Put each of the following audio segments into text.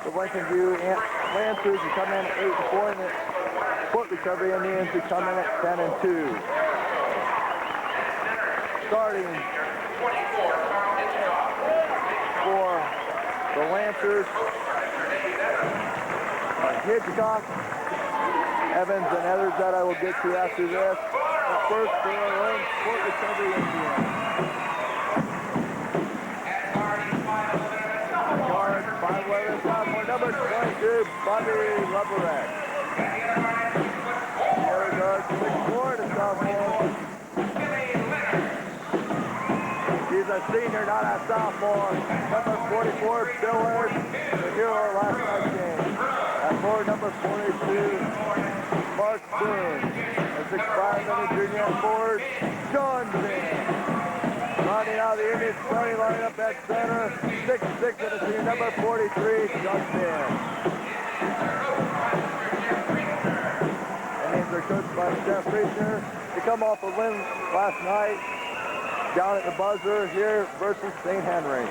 The Lincolnview Lancers who come in at 8-4, and the Port Recovery Indians who come in at 10-2. Starting for the Lancers, Hitchcock, Evans, and others that I will get to after this. But first for our own Port Recovery Indians. Guard, 5'11", sophomore, number 22, Bobby Leverett. The other guard, 6'4", the sophomore. He's a senior, not a sophomore. Number 44, Bill Ayers, the hero of last night's game. At forward, number 42, Mark Boone. At 6'5", another junior at forward, John Boone. Rounding out the Indians starting lineup at center, 6'6", and a senior, number 43, John Boone. Indians are coached by Jeff Reisner. They come off a win last night down at the buzzer here versus St. Henry.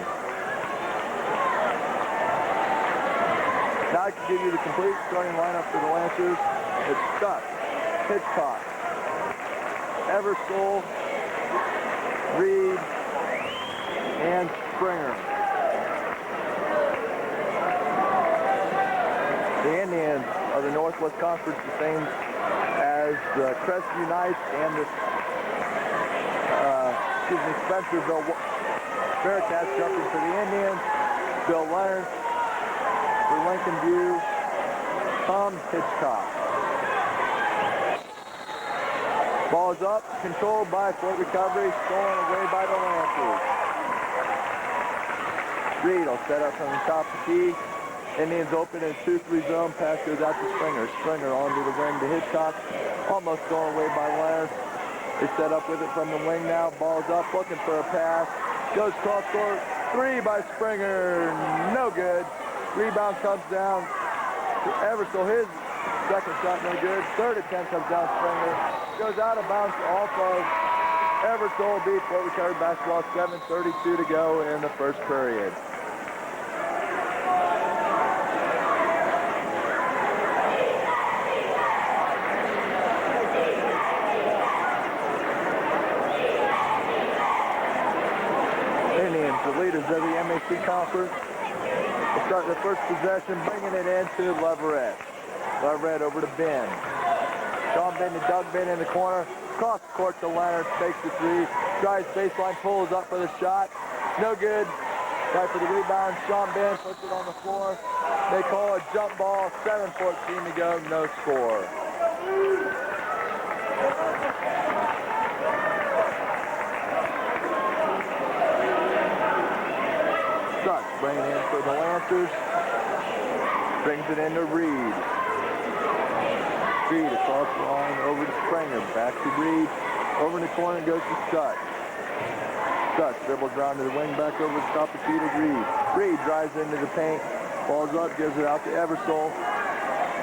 Now I can give you the complete starting lineup for the Lancers. It's Stuck, Hitchcock, Eversole, Reed, and Springer. The Indians of the Northwest Conference, the same as the Crestview Knights and the Spencerville Bearcats jumping for the Indians. Bill Leonard for Lincolnview. Tom Hitchcock. Ball is up, controlled by Port Recovery, stolen away by the Lancers. Reed will set up from the top of the key. Indians open in 2-3 zone. Pass goes out to Springer. Springer onto the wing to Hitchcock. Almost stolen away by Leonard. They set up with it from the wing now. Ball's up, looking for a pass. Goes cross court. 3 by Springer. No good. Rebound comes down to Eversole. His second shot no good. Third attempt comes down Springer. Goes out of bounds off of Eversole. Beat Port Recovery basketball. 7:32 to go in the first period. Indians, the leaders of the MAC Conference, will start their first possession, bringing it into Leverett. Leverett over to Ben. Sean Ben to Doug Ben in the corner. Cross court to Leonard, takes the 3. Drives baseline, pulls up for the shot. No good. Right for the rebound. Sean Ben puts it on the floor. They call a jump ball. 7:14 to go. No score. Sucks, bringing it in for the Lancers. Brings it into Reed. Reed across the line over to Springer. Back to Reed. Over in the corner goes to Stutt. Stutt dribbles around to the wing, back over the top of the key to Reed. Reed drives into the paint. Balls up, gives it out to Eversole.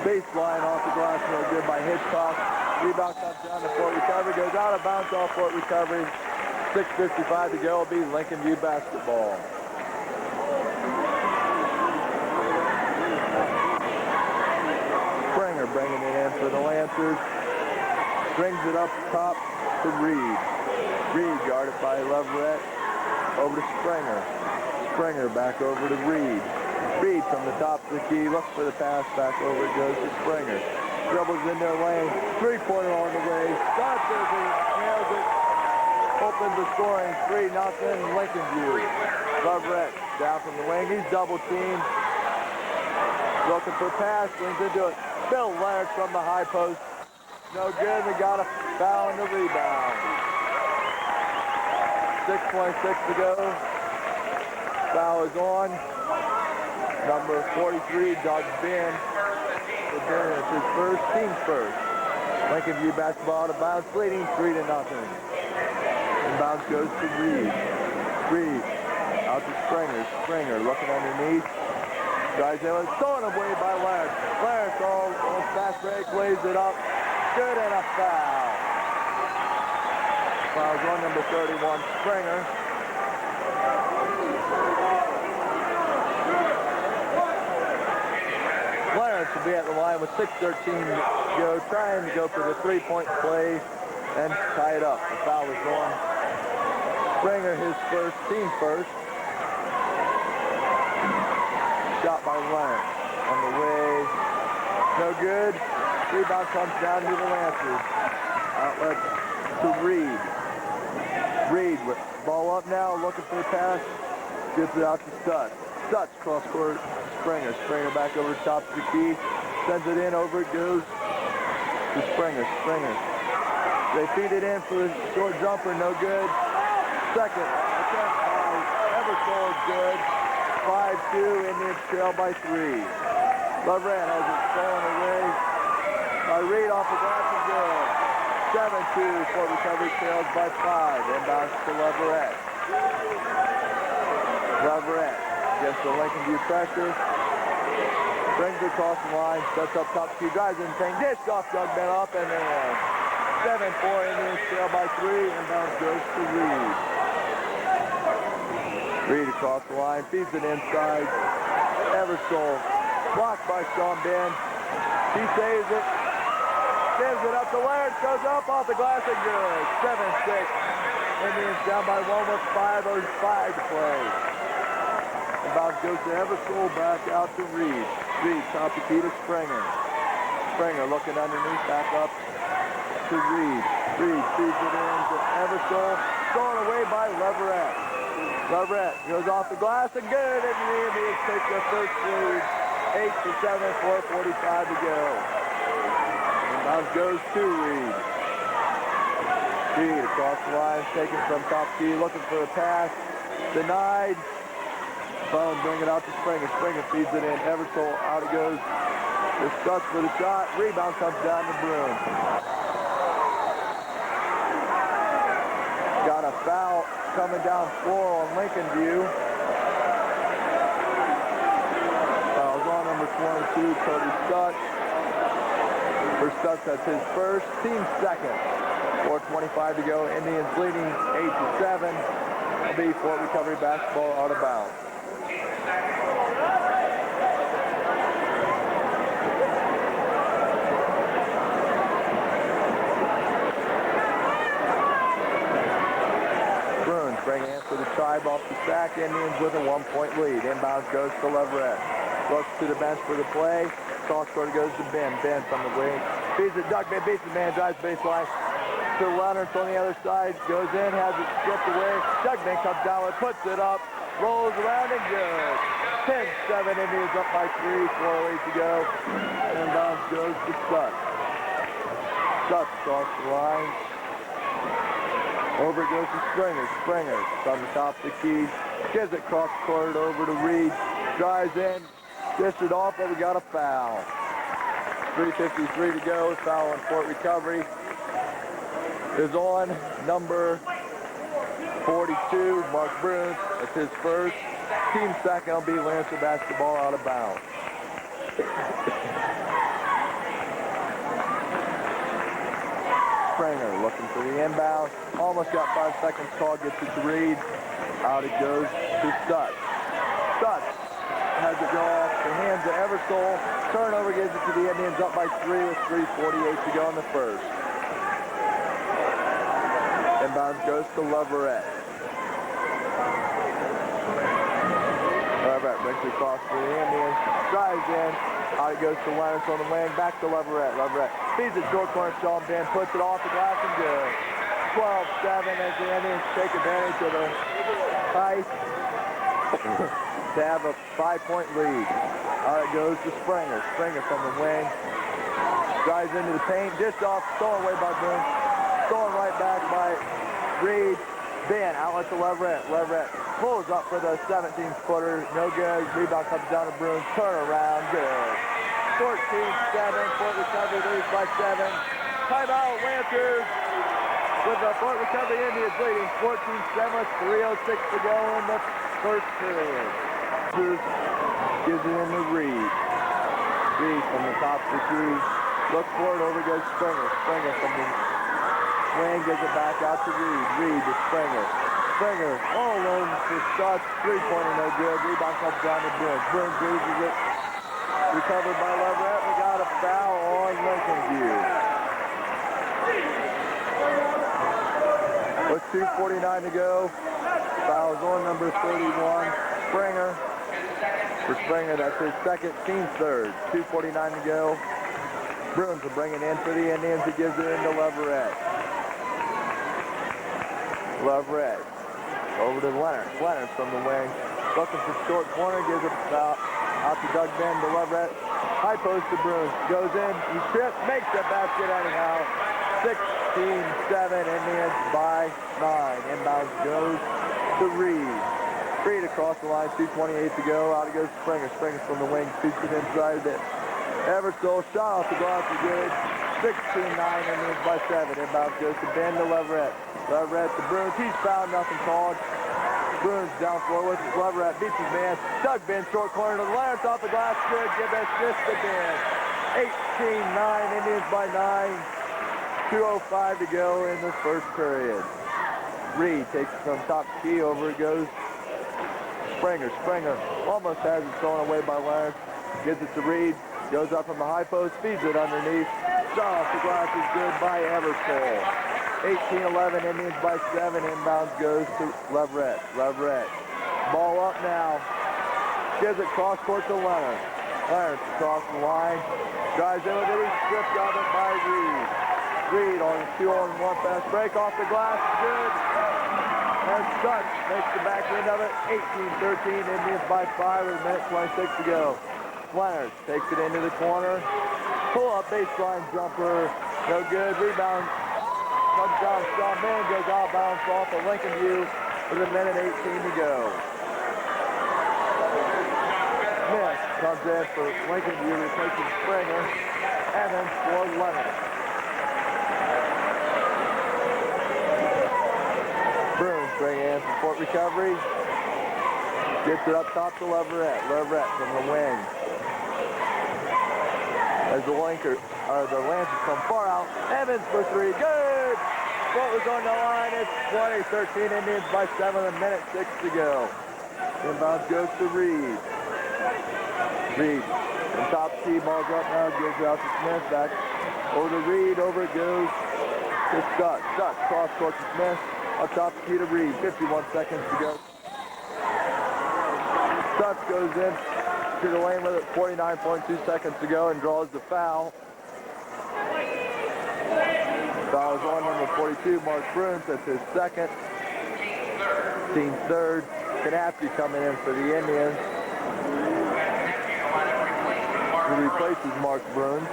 Baseline off the glass, no good by Hitchcock. Rebound comes down to Port Recovery. Goes out of bounds off Port Recovery. 6:55 to go. It'll be Lincolnview basketball. Springer bringing it in for the Lancers. Brings it up top to Reed. Reed guarded by Leverett. Over to Springer. Springer back over to Reed. Reed from the top of the key. Looks for the pass. Back over it goes to Springer. Dribbles in their lane. 3-pointer on the way. Stops it. Nails it. Opens the scoring. 3-0 Lincolnview. Leverett down from the wing. He's double teamed. Looking for pass. Brings into it. Bill Leonard from the high post. No good. We got a foul on the rebound. 6:26 to go. Foul is on. Number 43, Doug Ben. It's his first, team's first. Lincolnview basketball out of bounds, leading 3-0. Inbounds goes to Reed. Reed out to Springer. Springer looking underneath. Drives in, stolen away by Leonard. Leonard on fast break, lays it up. Good, and a foul. Foul's on number 31, Springer. will be at the line with 6:13 to go, trying to go for the three-point play and tie it up. The foul is on Springer, his first, team first. Shot by Leonard on the way. No good. Rebound comes down to the Lancers. Outlet to Reed. Reed with ball up now, looking for the pass. Gets it out to Stutz. Stutz cross court. Springer. Springer back over the top of the key. Sends it in, over it goes to Springer. Springer. They feed it in for the short jumper, no good. Second attempt by Eversole is good. 5-2, Indians trail by 3. Leverett has it stolen away by Reed off the glass and good. 7-2, Fort Recovery trails by 5. Inbounds to Leverett. Leverett gets the Lincolnview pressure. Brings it across the line, sets up top key, drives in the paint, dished off Doug Ben up, and then 7-4, Indians trail by 3. Inbounds goes to Reed. Reed across the line, feeds it inside. Eversole blocked by Sean Ben. He saves it. Gives it up to Laird. Goes up off the glass and good. 7-6. Indians down by 1 with 5:05 to play. Inbound goes to Eversole, back out to Reed. Reed top the key to Springer. Springer looking underneath, back up to Reed. Reed feeds it in to Eversole. Stolen away by Leverett. Leverett goes off the glass and good, and the Indians take their first lead. 8-7, 4:45 to go. Inbound goes to Reed. Reed across the line, taken from top key, looking for a pass. Denied. Bone bring it out to Springer. Springer feeds it in. Eversole out it goes. It's Stutz for the shot. Rebound comes down to Broom. Got a foul coming down floor on Lincolnview. Foul's on number 22, Cody Stutz. For Stutz, that's his first, team second. 4:25 to go. Indians leading 8-7. It'll be Fort Recovery basketball out of bounds. Bring in for the tribe off the sack. Indians with a 1-point lead. Inbounds goes to Leverett. Looks to the bench for the play. Cross court goes to Ben. Ben from the wing. Feeds it. Doug Ben beats the man. Drives baseline to Leonard on the other side. Goes in. Has it stripped away. Doug Ben comes down with. Puts it up. Rolls around and good. 10-7. Indians up by 3. 4:08 to go. Inbounds goes to Stutz. Stutz across the line. Over goes to Springer. Springer from the top of the key. Gives it cross court over to Reed. Drives in. Dished it off, but we got a foul. 3:53 to go. Foul on Fort Recovery is on number 42, Mark Bruns. That's his first. Team second will be Lancer basketball out of bounds. Springer looking for the inbound. Almost got 5 seconds called. Gets it to Reed. Out it goes to Stutz. Stutz has it go off the hands of Eversole. Turnover gives it to the Indians up by 3 with 3:48 to go in the first. Inbound goes to Leverett. Leverett brings it across for the Indians. Drives in. Out it goes to Leonard on the wing. Back to Leverett. Leverett feeds it short corner. Sean Ben puts it off the glass and good. 12-7 as the Indians take advantage of the ice to have a 5-point lead. Out it goes to Springer. Springer from the wing. Drives into the paint. Dished off. Stolen away by Boone. Stolen right back by Reed. Ben outlet to Leverett. Leverett pulls up for the 17-footer. No good. Rebound comes down to Bruins. Turnaround. Good. 14-7. Fort Recovery leads by 7. Timeout. Lancers with the Fort Recovery Indians leading 14-7. 3:06 to go in the first period. Gives it in to Reed. Reed from the top of the key. Looks for it. Over goes Springer. Springer from the wing gives it back out to Reed. Reed to Springer. Springer all alone for Stutz. 3-pointer no good. Rebound comes down to Bruins. Bruins loses it. Recovered by Leverett. a foul on Lincolnview. With 2:49 to go. Fouls on number 31, Springer. For Springer, that's his second, team third. 2:49 to go. Bruins will bring it in for the Indians. He gives it into Leverett. Leverett over to Leonard. Leonard from the wing. Looking for short corner. Gives it out to Doug Ben to Leverett. High post to Bruins. Goes in. He trips. Makes the basket anyhow. 16-7. Indians by 9. Inbounds goes to Reed. Reed across the line. 2:28 to go. Out it goes Springer. Springer from the wing. Shoots it inside a bit. Eversole shot off the glass is good. 16-9. Indians by 7. Inbounds goes to Ben to Leverett. Leverett to Bruins. He's fouled. Nothing called. Bruins down floor with Leverett. Beats his man. Doug Ben short corner to the Lance off the glass. Good. Give that assist to Ben. 18-9. Indians by 9. 2:05 to go in the first period. Reed takes it from top key. Over it goes Springer. Springer almost has it thrown away by Leonard. Gives it to Reed. Goes up from the high post. Feeds it underneath. Shot off the glass is good by Eversole. 18-11. Indians by 7. Inbounds goes to Leverett. Leverett. Ball up now. Gives it cross court to Leonard. Leonard across the line. Drives in with it. He's stripped of it by Reed. Reed on a 2-on-1 fast break off the glass. Good. And Stutz makes the back end of it. 18-13. Indians by 5 with a minute 26 to go. Leonard takes it into the corner. Pull up baseline jumper. No good. Rebound. Comes down. Sean Man goes out bounce off of Lincolnview with a minute 18 to go. Smith comes in for Lincolnview, replacing Springer. Evans for Leonard. Bruins bring in for Fort Recovery. Gets it up top to Leverett. Leverett from the wing. As the Lancers come far out. Evans for 3. Good! What was on the line? It's 20-13. Indians by 7. A minute 6 to go. Inbound goes to Reed. Reed from top key. Ball's up now. Gives it out to Smith. Back over to Reed. Over it goes to Stutz. Stutz cross court to Smith. Up top key to Reed. 51 seconds to go. Stutz goes in to the lane with it. 49.2 seconds to go and draws the foul. Foul is on number 42, Mark Bruins. That's his second. Team third. Kanapke coming in for the Indians. He replaces Mark Bruins.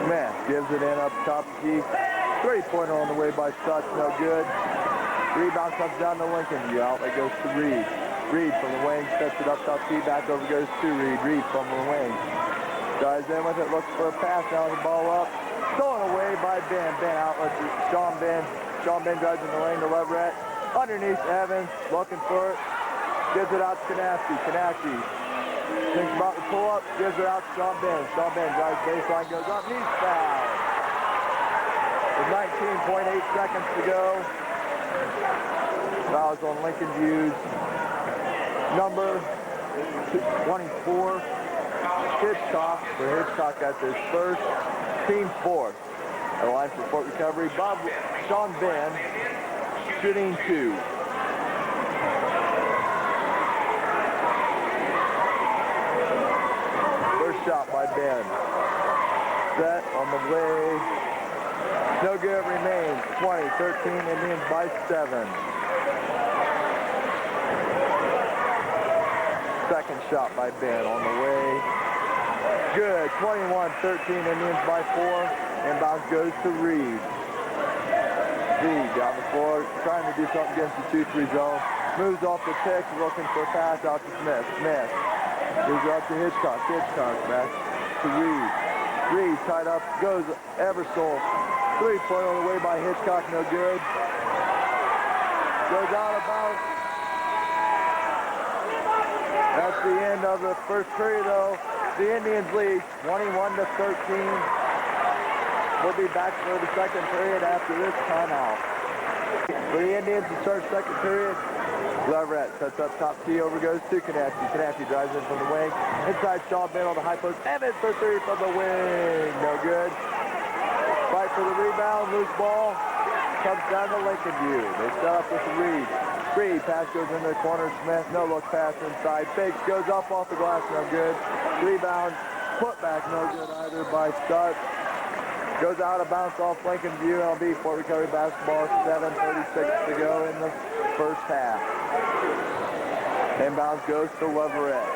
Smith gives it in up top key. 3-pointer on the way by Stutz, no good. Rebound comes down to Lincolnview. Outlet goes to Reed. Reed from the wing, sets it up top key, back over goes to Reed. Reed from the wing. Dives in with it, looks for a pass, now the ball up. Stolen away by Ben. Ben outlets it. Sean Ben. Sean Ben drives in the lane to Leverett. Underneath Evans, looking for it. Gives it out to Kanapke. Kanapke thinks about the pull-up, gives it out to Sean Ben. Sean Ben drives baseline, goes up, and he's fouled. With 19.8 seconds to go. Fouls on Lincolnview's number 24. Hitchcock. For Hitchcock got his first, team fourth. At the line for Fort Recovery, Sean Ben shooting 2. First shot by Ben. Set on the way. No good, remains 20-13, Indians by 7. Second shot by Ben on the way. Good, 21-13, Indians by 4. Inbounds goes to Reed. Reed down the floor, trying to do something against the 2-3 zone. Moves off the pick, looking for a pass out to Smith. Smith moves up to Hitchcock. Hitchcock back to Reed. Reed tied up, goes Eversole. 3-pointer on the way by Hitchcock, no good. Goes out of bounds. That's the end of the first period, though. The Indians lead 21-13. We'll be back for the second period after this timeout. For the Indians to start second period, Leverett sets up top tee, over goes to Canappi. Canappi drives in from the wing. Inside Sean Ben on the high post. Evans for three from the wing. No good. Fight for the rebound. Loose ball. Comes down to Lincolnview. They set up with the Reed. Reed pass goes into the corner. Smith. No look pass inside. Fakes. Goes up off the glass. No good. Rebound. Put back. No good either by Stutz. Goes out of bounds off Lincolnview. LB Fort Recovery basketball. 7:36 to go in the first half. Inbounds goes to Leverett.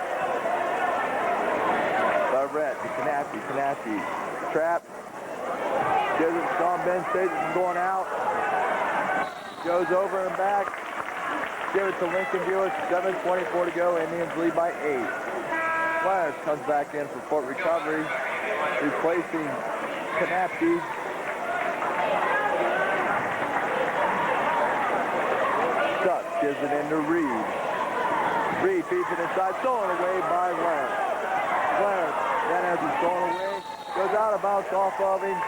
Leverett to Canappi. Canappi. Trap. Gives it Sean Ben. Stays it from going out. Goes over and back. Give it to Lincolnview. 7:24 to go. Indians lead by 8. Flyers comes back in for Fort Recovery, replacing Canappi. Stutz gives it into Reed. Reed feeds it inside, stolen away by Leonard. Leonard then as he's stolen away, goes out of bounds off of him.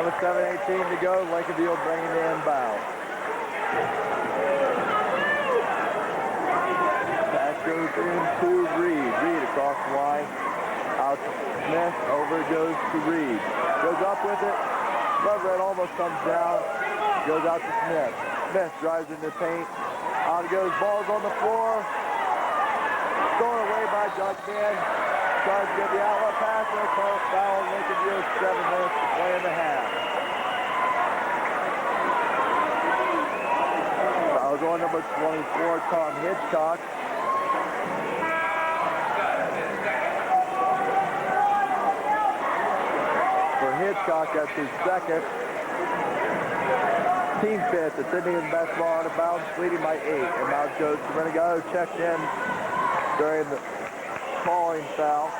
With 7:18 to go, Lincolnview bringing the inbound. Pass goes into Reed. Reed across the line. Out to Smith. Over goes to Reed. Goes up with it. Leverett almost comes down. Goes out to Smith. Smith drives into the paint. Out goes. Ball's on the floor. Stolen away by Judkman. Tries to get the outlet pass and a call foul. Lincolnview 7 minutes to play in the half. Foul's on number 24, Tom Hitchcock. For Hitchcock, that's his second. Team fifth. It's Indian basketball out of bounds, leading by 8. Inbounds goes to Renegado, checked in during the calling foul.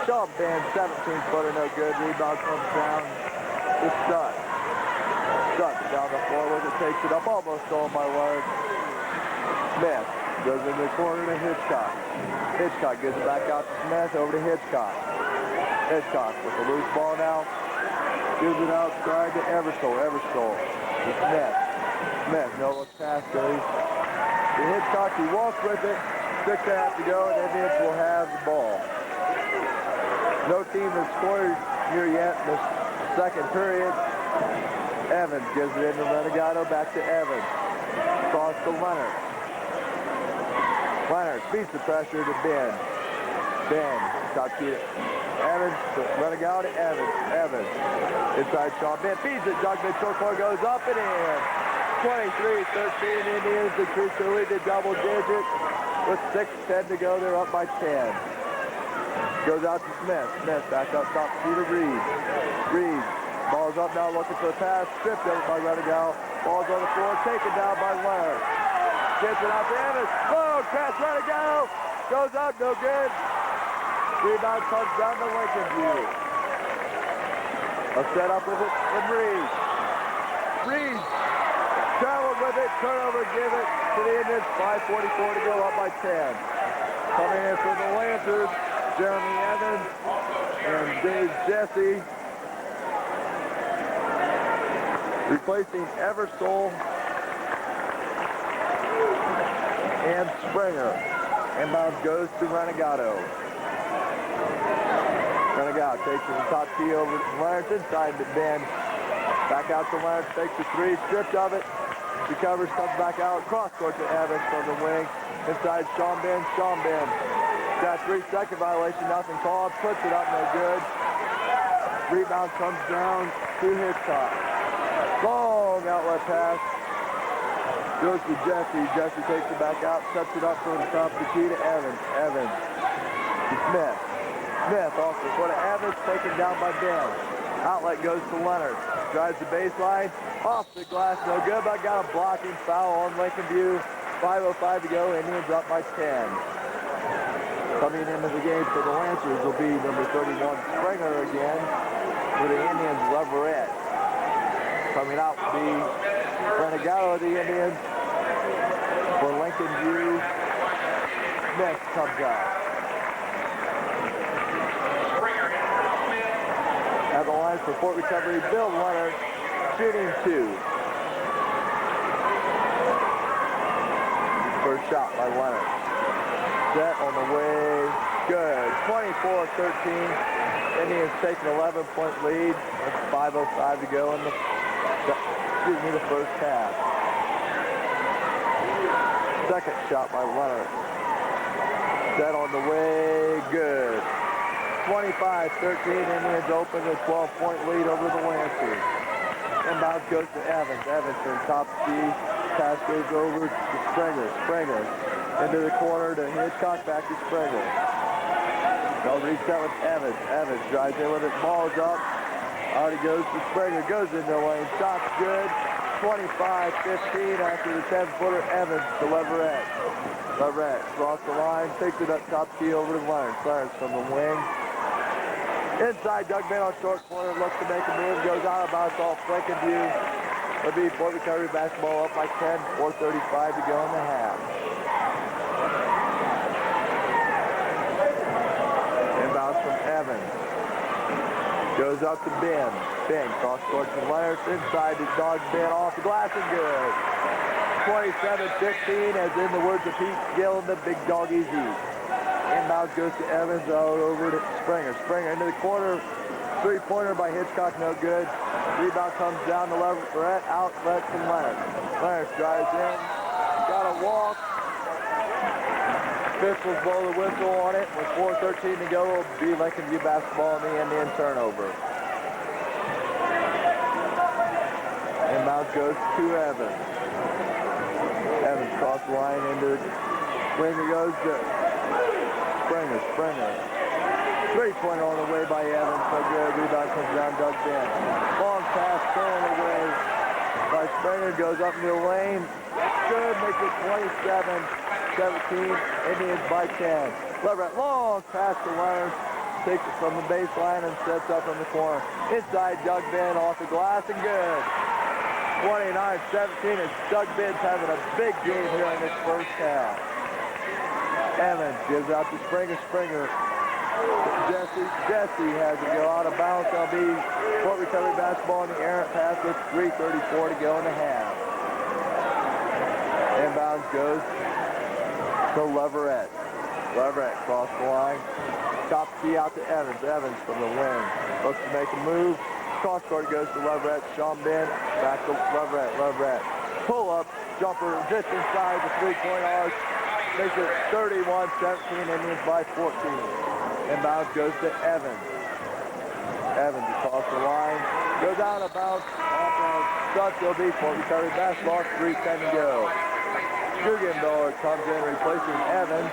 Sean Ben, 17-footer, no good. Rebound comes down to Stutz. Stutz down the floor with it, takes it up, almost stolen by Leonard. Smith goes in the corner to Hitchcock. Hitchcock gives it back out to Smith, over to Hitchcock. Hitchcock with the loose ball now. Gives it outside to Eversole. Eversole to Smith. Smith, no look pass goes to Hitchcock. He walks with it. 6.5 to go, and Indians will have the ball. No team has scored here yet in this second period. Evans gives it into Renegado, back to Evans. Cross to Leonard. Leonard beats the pressure to Ben. Ben, top key to Evans, Renegado to Evans. Evans, inside Sean Ben, feeds it. Judkman short corner goes up and in. 23-13, Indians increase their lead to double digits. With 6:10 to go, they're up by 10. Goes out to Smith. Smith back up top to Reed. Reed, ball's up now looking for a pass. Stripped out by Renegado. Ball's on the floor, taken down by Leonard. Gets it out to Evans. Whoa, pass Renegado. Goes up, no good. Rebound comes down to Lincolnview. A set up with it from Reed. Reed traveled with it, turnover, give it to the Indians. 5:44 to go, up by 10. Coming in for the Lancers, Jeremy Evans and Dave Jesse. Replacing Eversole and Springer. Inbound goes to Renegado. Renegado takes it from top tee over to Leonard, inside to Ben. Back out to Leonard, takes the three, stripped of it. Recovers, comes back out, cross court to Evans from the wing. Inside Sean Ben. Sean Ben got 3-second violation, nothing called. Puts it up, no good. Rebound comes down to Hitchcock. Long outlet pass. Goes to Jesse. Jesse takes it back out, sets it up from the top of the key to Evans. Evans to Smith. Smith off the foot of Evans, taken down by Ben. Outlet goes to Leonard. Drives the baseline. Off the glass, no good, but got a blocking foul on Lincolnview. 5:05 to go, Indians up by 10. Coming into the game for the Lancers will be number 31, Springer again. For the Indians, Leverett. Coming out will be Renegado of the Indians. For Lincolnview, Smith comes out. At the line for Fort Recovery, Bill Leonard, shooting 2. by Leonard. Set on the way, good. 24-13. Indians take an 11-point lead. That's 5:05 to go in the first half. Second shot by Leonard. Set on the way, good. 25-13. Indians open a 12-point lead over the Lancers. Inbound goes to Evans. Evans from top speed. Pass goes over to Springer. Springer into the corner to Hitchcock, back to Springer. They'll reset with Evans. Evans drives in with it. Ball's up. Out he goes to Springer. Goes into the lane. Shot's good. 25-15 after the 10-footer. Evans to Leverett. Leverett across the line. Takes it up top key over to Clarence. Clarence from the wing. Inside, Doug Van on short corner. Looks to make a move. Goes out of bounds off Lincolnview. It'll be Fort Recovery basketball up by 10. 4:35 to go in the half. Inbounds from Evans. Goes up to Ben. Ben cross court to Leonard. Inside to Doug Ben off the glass and good. 27-15 as in the words of Pete Gill, the big doggies eat. Inbound goes to Evans out over to Springer. Springer into the corner. Three-pointer by Hitchcock, no good. Rebound comes down to Leverett. Outlet to Leonard. Leonard drives in. Got a walk. Officials blow the whistle on it. With 4:13 to go, it'll be Lincolnview basketball in the Indian turnover. Inbound goes to Evans. Evans cross the line into the Springer goes to Springer. Springer. Three-pointer on the way by Evans. So good. Rebound comes down Doug Ben. Long pass thrown away by Springer. Goes up into the lane. Good. Makes it 27-17. Indians by 10. Leverett, long pass to Leonard. Takes it from the baseline and sets up in the corner. Inside, Doug Ben off the glass and good. 29-17 as Doug Ben's having a big game here in this first half. Evans gives out to Springer. Springer. Jesse has to go out of bounds. That'll be Fort Recovery basketball in the errant pass with 3:34 to go in the half. Inbounds goes to Leverett. Leverett cross the line. Top key out to Evans. Evans from the wing. Looks to make a move. Cross court goes to Leverett. Sean Ben back to Leverett. Leverett. Pull up. Jumper just inside the three-point arc. Makes it 31-17. Indians by 14. Inbounds goes to Evans. Evans across the line. Goes out of bounds. Off of Sutton. Will be Fort Recovery basketball. 3:10 to go. Guggendoor comes in replacing Evans.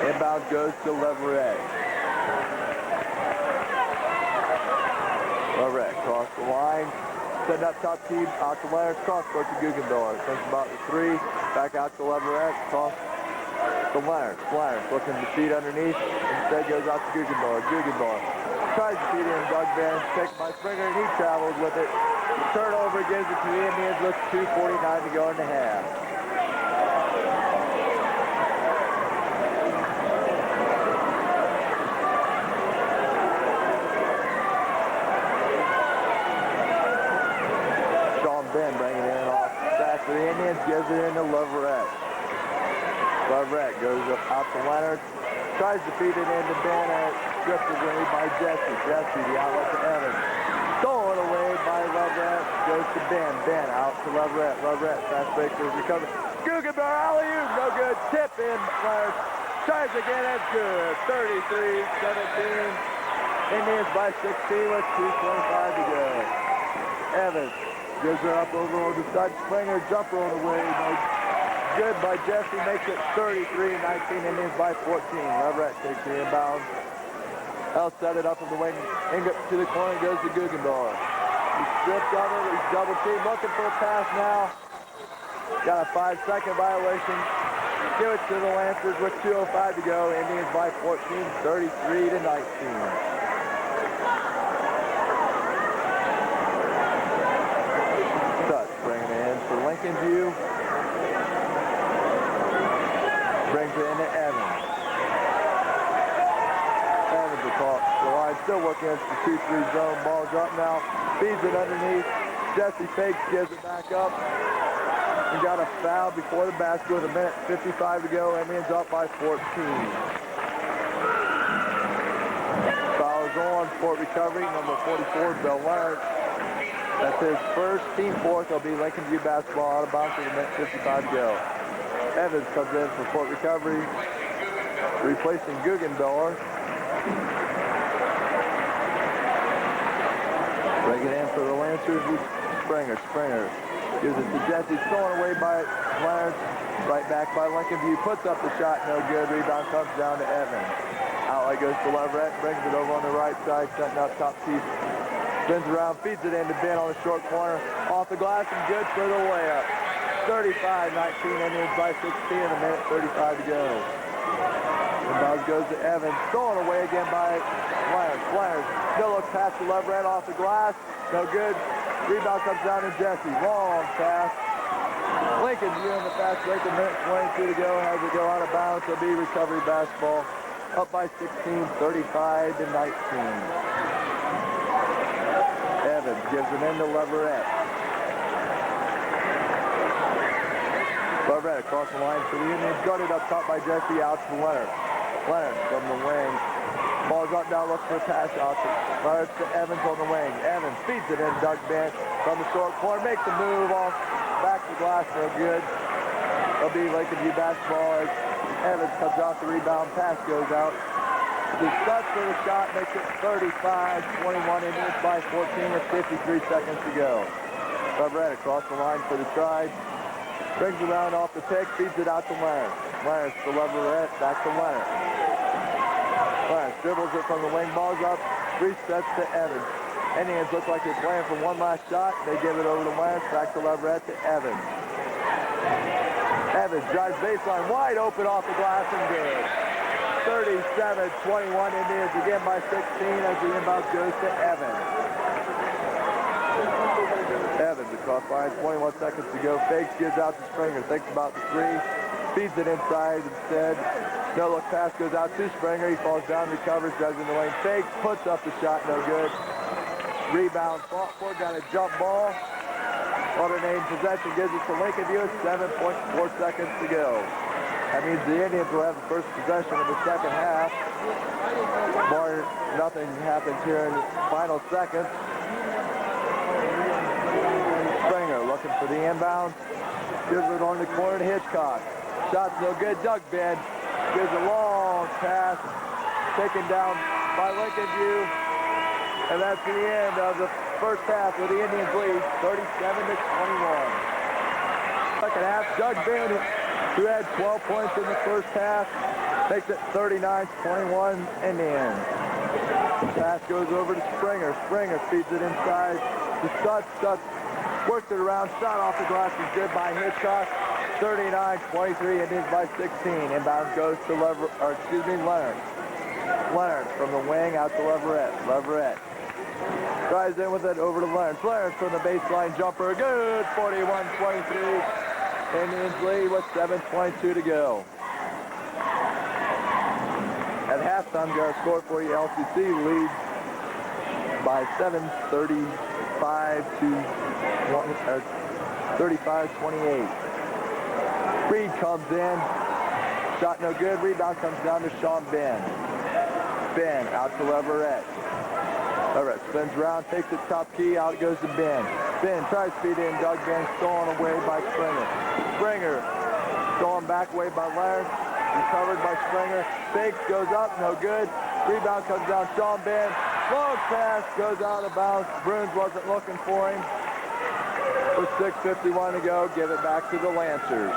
Inbound goes to Leverett. Leverett across the line. Setting up top team out to Leonard. Cross court to Guggendoor. Thinks about the three. Back out to Leverett. Cross to Leonard. Leonard looking to feed underneath. Instead goes out to Guggendoor. Guggendoor tries to feed in Doug Ben. Taken by Springer and he travels with it. Turnover gives it to the Indians with 2:49 to go in the half. Sean Ben bringing it in off back for the Indians. Gives it into Leverett. Leverett goes up out to Leonard. Tries to feed it into Ben. Stripped away by Jesse. Jesse the outlet to Evans. Stolen away by Leverett. Goes to Ben. Ben out to Leverett. Leverett fast break is recovered. Guggendoor alley-oop. No good. Tip in. Leonard tries again. That's good. 33-17. Indians by 16 with 2:25 to go. Evans gives her up over on the side. Springer jumper on the way. Good by Jesse. Makes it 33-19. Indians by 14. Leverett takes the inbound. He'll set it up in the wing. To the corner goes to Guggendoor. He's stripped of it. He's double teamed. Looking for a pass now. Got a 5-second violation. Give it to the Lancers with 2:05 to go. Indians by 14, 33-19. Such bringing it in for Lincolnview. Brings it into Evans. Evans across the line, still working against the 2-3 zone. Ball's up now, feeds it underneath. Jesse fakes, gives it back up. and got a foul before the basket with 1:55 to go. Indians up by 14. Foul is on Fort Recovery, number 44, Bill Leonard. That's his first, team fourth. It'll be Lincolnview basketball out of bounds with 1:55 to go. Evans comes in for Fort Recovery, replacing Guggendoller. Bring it in for the Lancers is Springer. Springer gives it to Jesse. Stolen away by Clarence. Right back by Lincolnview. Puts up the shot. No good. Rebound comes down to Evans. Outlet goes to Leverett. Brings it over on the right side. Setting up top piece. Spins around. Feeds it into Ben on the short corner. Off the glass and good for the layup. 35-19. Indians by 16 in 1:35 to go. Inbounds goes to Evans. Stolen away again by Flyers. Flyers still looks past the Leverett off the glass. No good. Rebound comes down to Jesse. Long pass. Lincolnview in the fast break. 1:22 to go. Has it go out of bounds. It'll be recovery basketball. Up by 16, 35-19. Evans gives it into Leverett. Leverett across the line for the Indians. Guarded up top by Jesse. Out to Leonard. Leonard from the wing. Ball's up now, looks for a pass out to Leonard to Evans on the wing. Evans feeds it in. Doug Bent from the short corner. Makes a move off. Back to glass. No good. It'll be Lincolnview basketball as Evans comes off the rebound. Pass goes out. The Stutz for the shot makes it 35-21. Indians by 14 with 53 seconds to go. Leverett across the line for the try. Brings it around off the pick, feeds it out to Leonard. Leonard to Leverett, back to Leonard. Leonard dribbles it from the wing, balls up, resets to Evans. Indians look like they're playing for one last shot. They give it over to Leonard, back to Leverett to Evans. Evans drives baseline, wide open off the glass and good. 37-21, Indians again by 16 as the inbound goes to Evans. Evans across line, 21 seconds to go. Fakes, gives out to Springer. Thinks about the three. Feeds it inside instead. No look pass goes out to Springer. He falls down, recovers, drives in the lane. Fakes, puts up the shot, no good. Rebound, fought for, got a jump ball. Alternating possession gives it to Lincolnview. 7.4 seconds to go. That means the Indians will have the first possession of the second half. More, nothing happens here in the final seconds. Looking for the inbound. Gives it on the corner to Hitchcock. Shot's no good. Doug Ben gives a long pass. Taken down by Lincolnview. And that's the end of the first half with the Indians lead, 37-21. Second half, Doug Ben, who had 12 points in the first half, takes it 39-21 Indians. Pass goes over to Springer. Springer feeds it inside to Stutz. Stutz worked it around, shot off the glass is good by Hitchcock. 39-23, Indians by 16. Inbound goes to Leonard. Leonard from the wing out to Leverett. Leverett tries in with it over to Leonard. Leonard from the baseline jumper. Good, 41-23. Indians lead with 7:22 to go. At halftime, got a score for you. LCC leads by 35-28. Reed comes in. Shot no good. Rebound comes down to Sean Ben. Ben out to Leverett. Leverett spins around, takes it top key. Out goes to Ben. Ben tries to feed in. Doug Ben stolen away by Springer. Springer stolen back away by Leonard. Recovered by Springer. Fakes, goes up, no good. Rebound comes down. Sean Ben. Long pass goes out of bounds. Bruins wasn't looking for him. With 6:51 to go, give it back to the Lancers.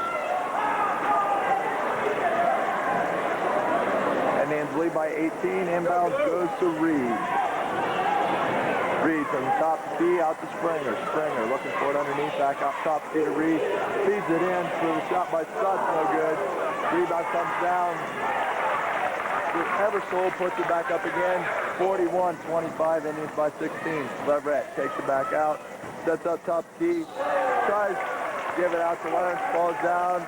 Indians lead by 18. Inbound goes to Reed. Reed from the top key out to Springer. Springer looking for it underneath. Back up top key to Reed. Feeds it in for the shot by Stutz. No good. Rebound comes down. Eversole puts it back up again. 41-25. Indians by 16. Leverett takes it back out. Sets up top key. Tries to give it out to Leonard. Falls down.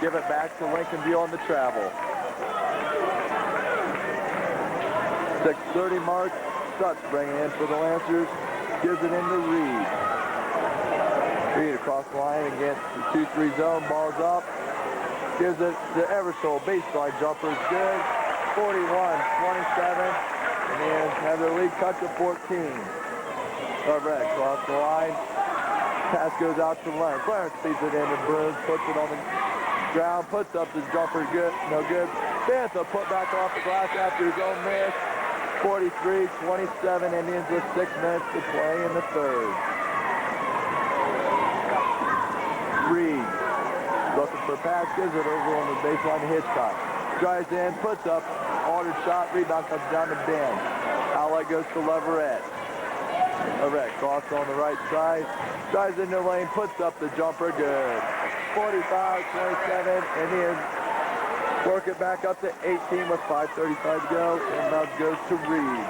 Give it back to Lincolnview on the travel. 6:30 mark. Stutz bringing in for the Lancers. Gives it into Reed. Reed across the line against the 2-3 zone. Ball's up. Gives it to Eversole. Baseline jumper is good. 41-27. And then have their lead cut to 14. Leverett across the line. Pass goes out to Leonard. Leonard feeds it into Bruins. Puts it on the ground. Puts up the jumper. Good. No good. Bantha put back off the glass after his own miss. 43-27. Indians with 6 minutes to play in the third. Reed looking for a pass, gives it over on the baseline to Hitchcock. Drives in, puts up, ordered shot, rebound comes down to Ben. Outlet goes to Leverett. Leverett cross on the right side, drives into the lane, puts up the jumper, good. 45-27, Indians work it back up to 18 with 5:35 to go. Inbound goes to Reed.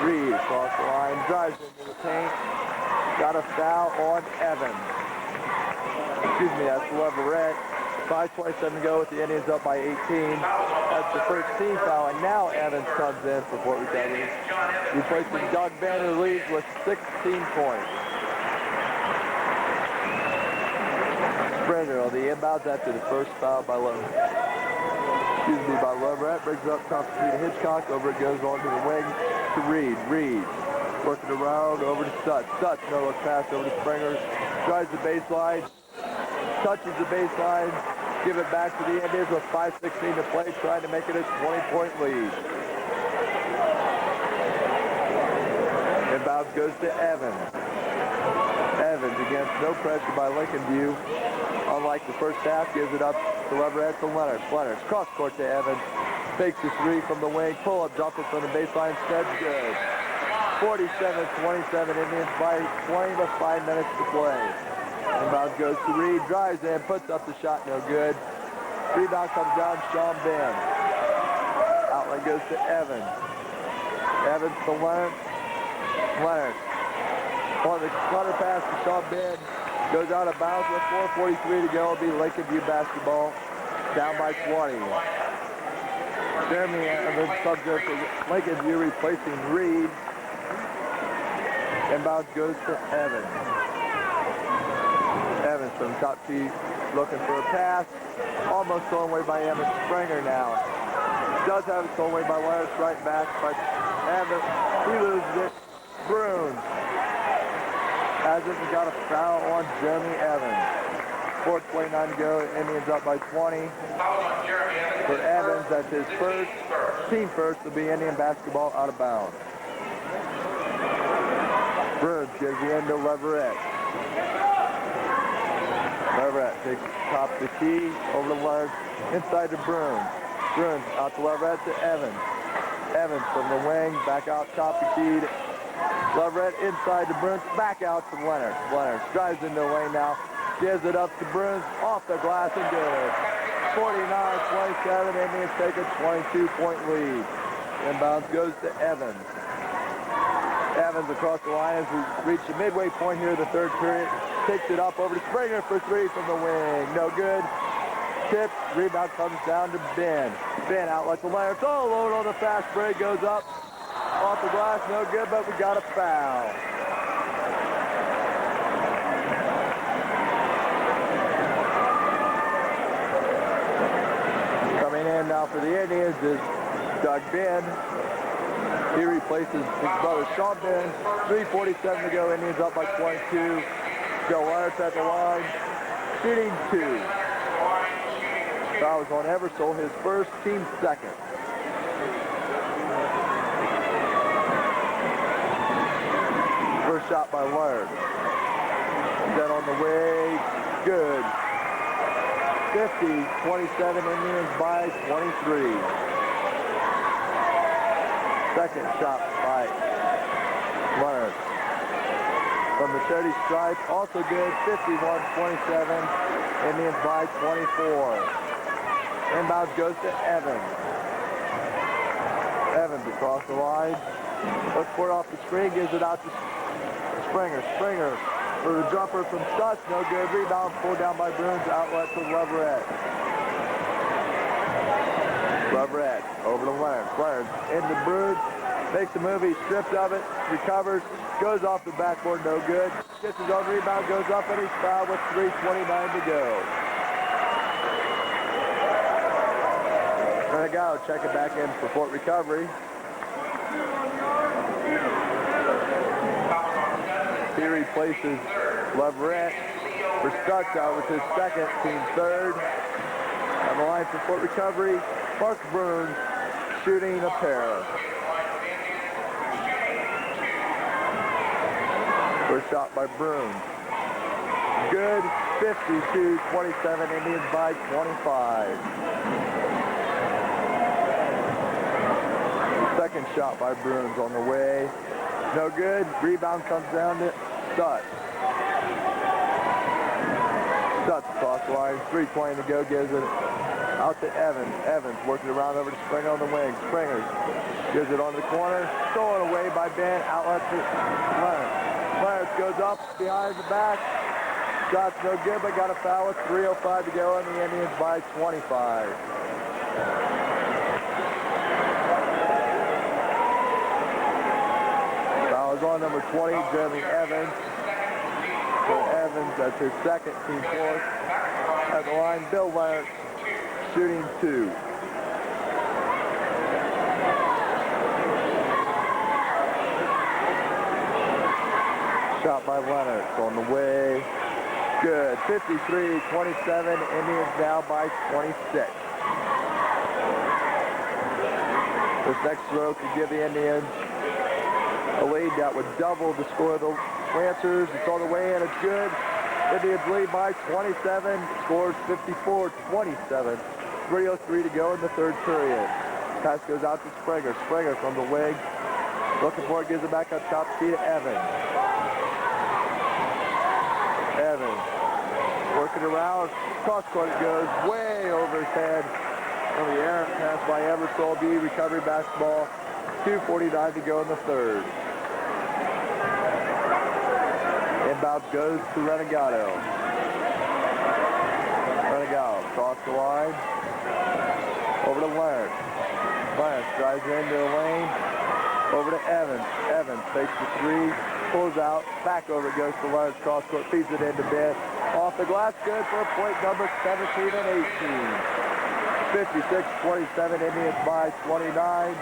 Reed across the line, drives into the paint. Got a foul on Evans. Excuse me, that's Leverett. 5:27 to go with the Indians up by 18. That's the first team foul, and now Evans comes in for Fort Recovery, replacing Doug Banner, leads with 16 points. Springer on the inbounds after the first foul by Leverett. Brings it up top to Hitchcock. Over it goes onto the wing to Reed. Reed working around over to Stutz. Stutz, no look pass over to Springer. Drives the baseline. Touches the baseline. Give it back to the Indians with 5:16 to play, trying to make it a 20-point lead. Inbounds goes to Evans. Evans against no pressure by Lincolnview. Unlike the first half, gives it up to Leverett to Leonard. Leonard cross court to Evans. Takes the three from the wing. Pull-up jumper from the baseline. Stead's good. 47-27. Indians by 20 with 5 minutes to play. Inbound goes to Reed. Drives in. Puts up the shot. No good. Rebound comes down. Sean Ben. Outlet goes to Evans. Evans to Leonard. Leonard. On the clutter pass to Sean Ben. Goes out of bounds with 4:43 to go. It'll be Lincolnview basketball. Down by 20. Jeremy Evans subject to Lincolnview replacing Reed. Inbound goes to Evans. Evans from top tee looking for a pass. Almost thrown away by Evans. Springer now. Does have it thrown away by Leonard. Right back, but Evans, he loses it. Bruins has it and got a foul on Jeremy Evans. 4:29 to go. Indians up by 20. For Evans, that's his first. Team first will be Indian basketball out of bounds. Bruins gives the end to Leverett. Leverett takes top the key over to Leonard. Inside to Bruins. Bruins out to Leverett to Evans. Evans from the wing, back out top the key. Leverett inside to Bruins, back out to Leonard. Leonard drives into the lane now, gives it up to Bruins, off the glass and good. 49-27, Indians take a 22-point lead. Inbounds goes to Evans. Evans across the line as we reach the midway point here of the third period. Takes it up over to Springer for three from the wing. No good. Tip. Rebound comes down to Ben. Ben outlet to Leonard. Oh, load on the fast break. Goes up. Off the glass. No good, but we got a foul. Coming in now for the Indians is Doug Ben. He replaces his brother Sean Ben. 3:47 to go. Indians up by 22. Joe Leonard's at the line. Shooting two. Foul was on Eversole, his first, team second. First shot by Leonard. Then on the way. Good. 50-27. Indians by 23. Second shot by Leonard. From the 30 stripe, also good, 51-27. Indians by 24. Inbound goes to Evans. Evans across the line. Looks for it off the screen, gives it out to Springer. Springer for the jumper from Stutz, no good. Rebound pulled down by Bruins, outlet to Leverett. Leverett over to Leonard. Leonard into Bruins. Makes a move, he's stripped of it, recovers, goes off the backboard, no good. Gets his own rebound, goes up, and he's fouled with 3:29 to go. Renegado check it back in for Fort recovery. He replaces Leverett for Stutz out with his second, team third. On the line for Fort recovery, Mark Burns shooting a pair. First shot by Burns. Good, 52-27, Indians by 25. Second shot by Burns on the way. No good. Rebound comes down to Stutz. Stutz across the line. 3:20 to go. Gives it out to Evans. Evans working around over to Springer on the wing. Springer gives it on the corner. Stolen away by Ben. Outlet to Clarence. Clarence goes up behind the back. Shot's no good, but got a foul with 3:05 to go, and the Indians by 25. On number 20, Jeremy Evans. So Evans, that's his second, team fourth. At the line, Bill Leonard shooting 2. Shot by Leonard on the way. Good, 53-27, Indians now by 26. This next throw could give the Indians a lead that would double the score of the Lancers. It's on the way in, it's good. Indians lead by 27, scores 54-27. 3:03 to go in the third period. Pass goes out to Springer. Springer from the wing. Looking for it, gives it back up top speed to Evans. Evans working around. Cross court it goes way over his head. On the air pass by Eversole. B recovery basketball. 2:49 to go in the third. Inbound goes to Renegado. Renegado across the line. Over to Lawrence. Lawrence drives into the lane. Over to Evans. Evans takes the 3. Pulls out. Back over it goes to Lawrence. Cross court. Feeds it into Ben. Off the glass. Good for point number 17 and 18. 56-27. Indians by 29.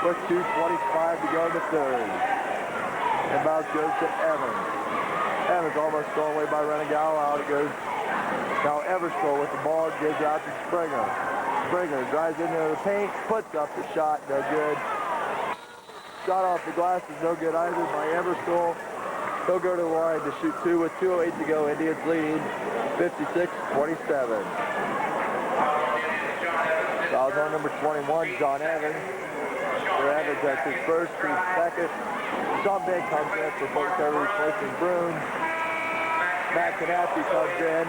With 2:25 to go in the third. Inbound goes to Evans. Evans almost thrown away by Renegado. Out it goes. Now Eversole with the ball. Gives it out to Springer. Springer drives into the paint. Puts up the shot. No good. Shot off the glass is no good either by Eversole. He'll go to the line to shoot 2 with 2:08 to go. Indians lead 56-27. Fouls on number 21, John Evans. For Evans, that's his first, his second. Sean Ben comes in for Fort Recovery, replacing Bruin. Matt Canappi comes in,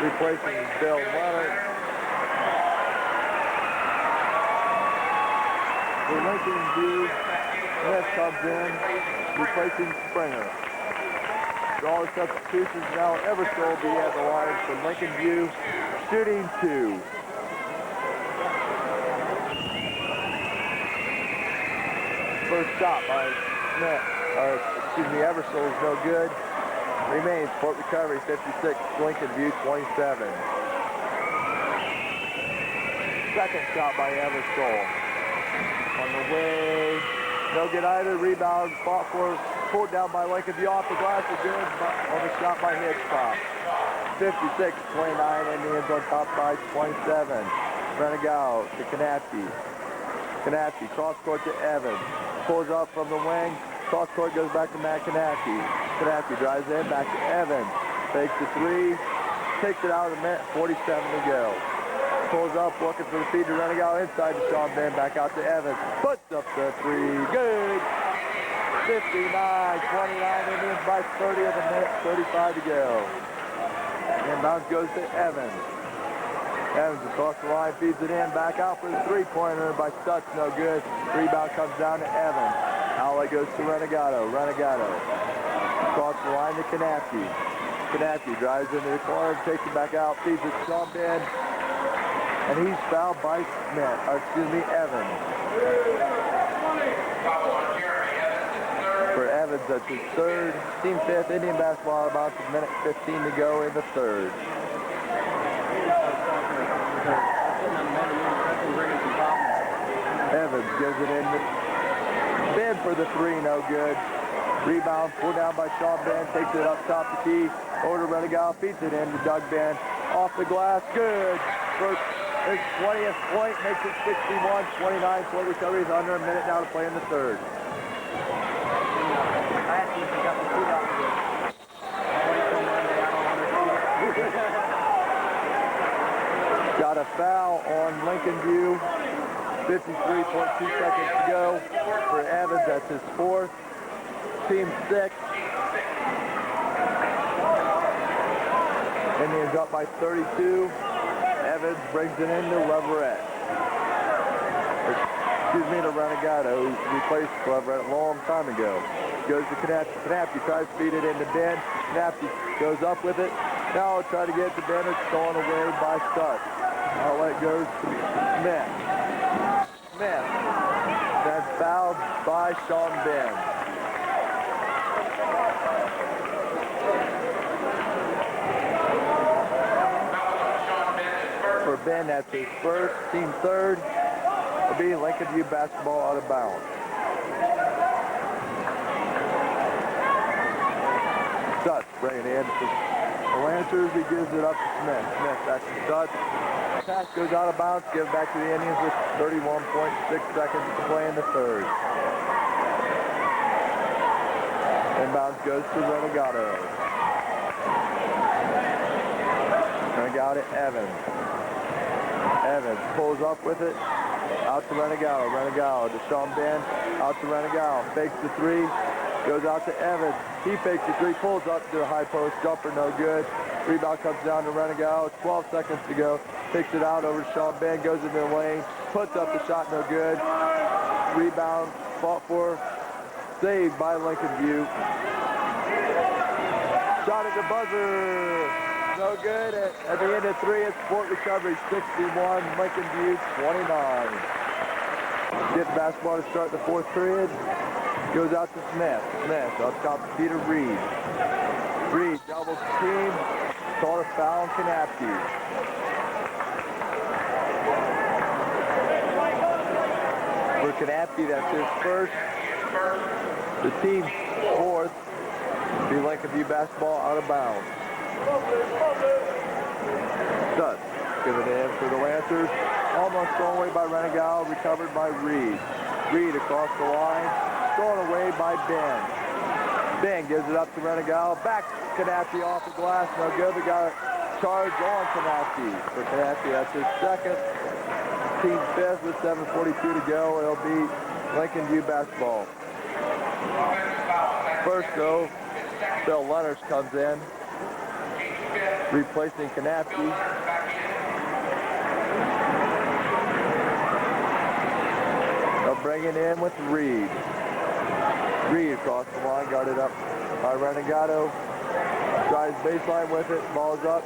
replacing Bill Leonard. For Lincolnview, Smith comes in, replacing Springer. For all the substitutions now, Eversole will be at the line for Lincolnview, shooting 2. First shot by Smith, Eversole is no good. Remains Fort Recovery 56, Lincolnview 27. Second shot by Eversole. On the way, no good either. Rebound, fought for, pulled down by Lincolnview off the glass, is good on the shot by Hitchcock. 56-29, Indians on top by 27. Renegado to Canappi. Canappi, cross court to Evans. Pulls up from the wing. Cross court goes back to Matt Canappi. Canappi drives in, back to Evans. Takes the 3. Takes it out of the minute, 47 to go. Pulls up, looking for the feed to Renegado. Inside to Sean Ben, back out to Evans. Puts up the 3. Good. 59-29, Indians by 30 of the minute, 35 to go. Inbound goes to Evans. Evans across the line, feeds it in, back out for the 3-pointer by Stutz, no good. Rebound comes down to Evans. Outlet goes to Renegado. Renegado across the line to Canappi. Canappi drives into the corner, takes it back out, feeds it to Sean Ben, and he's fouled by Evans. For Evans, that's his third. Team fifth, Indian basketball, about a minute 15 to go in the third. Evans gives it in. Ben for the three, no good. Rebound, pulled down by Sean Ben, takes it up top the key. Over to Renegal, feeds it in to Doug Ben. Off the glass, good. First, his 20th point, makes it 61-29. Point recovery is under a minute now to play in the third. Got a foul on Lincolnview. 53.2 seconds to go for Evans. That's his fourth. Team six. Indians up by 32. Evans brings it into Leverett. Excuse me, to Renegado, who replaced Leverett a long time ago. Goes to Knapke. Knapke tries to feed it into Ben. Knapke goes up with it. Now he'll try to get it to Ben. It's stolen away by Stutz. Outlet goes to Smith. Smith. That's fouled by Sean Ben. For Ben, that's his first. Team third will be Lincolnview basketball out of bounds. Stutz bringing it in to the Lancers. He gives it up to Smith. Smith back to Stutz. Pass goes out of bounds. Give it back to the Indians with 31.6 seconds to play in the third. Inbounds goes to Renegado. Renegado Evans. Evans pulls up with it. Out to Renegado. Renegado to Sean Ben. Out to Renegado. Fakes the three. Goes out to Evans. He fakes the three. Pulls up to the high post. Jumper no good. Rebound comes down to Renegado. 12 seconds to go. Takes it out over to Sean Ben. Goes into the lane. Puts up the shot. No good. Rebound. Fought for. Saved by Lincolnview. Shot at the buzzer. No good. At the end of three, it's point recovery 61, Lincolnview 29. Get the basketball to start the fourth period. Goes out to Smith. Smith up top to Peter Reed. Reed doubles team. Called a foul on Knapke. For Knapke, that's his first. The team fourth. Be Lincolnview basketball out of bounds. Stutz giving it in for the Lancers. Almost thrown away by Renegado, recovered by Reed. Reed across the line, thrown away by Ben. Ben gives it up to Renegado. Back to Knapke off the glass. No good. We got a charge on Knapke. For Knapke, that's his second. Team fifth with 7:42 to go. It'll be Lincolnview basketball. First, though, Bill Leonard comes in, replacing Knapke. They'll bring it in with Reed. Reed across the line, guarded up by Renegado. Drives baseline with it, ball's up.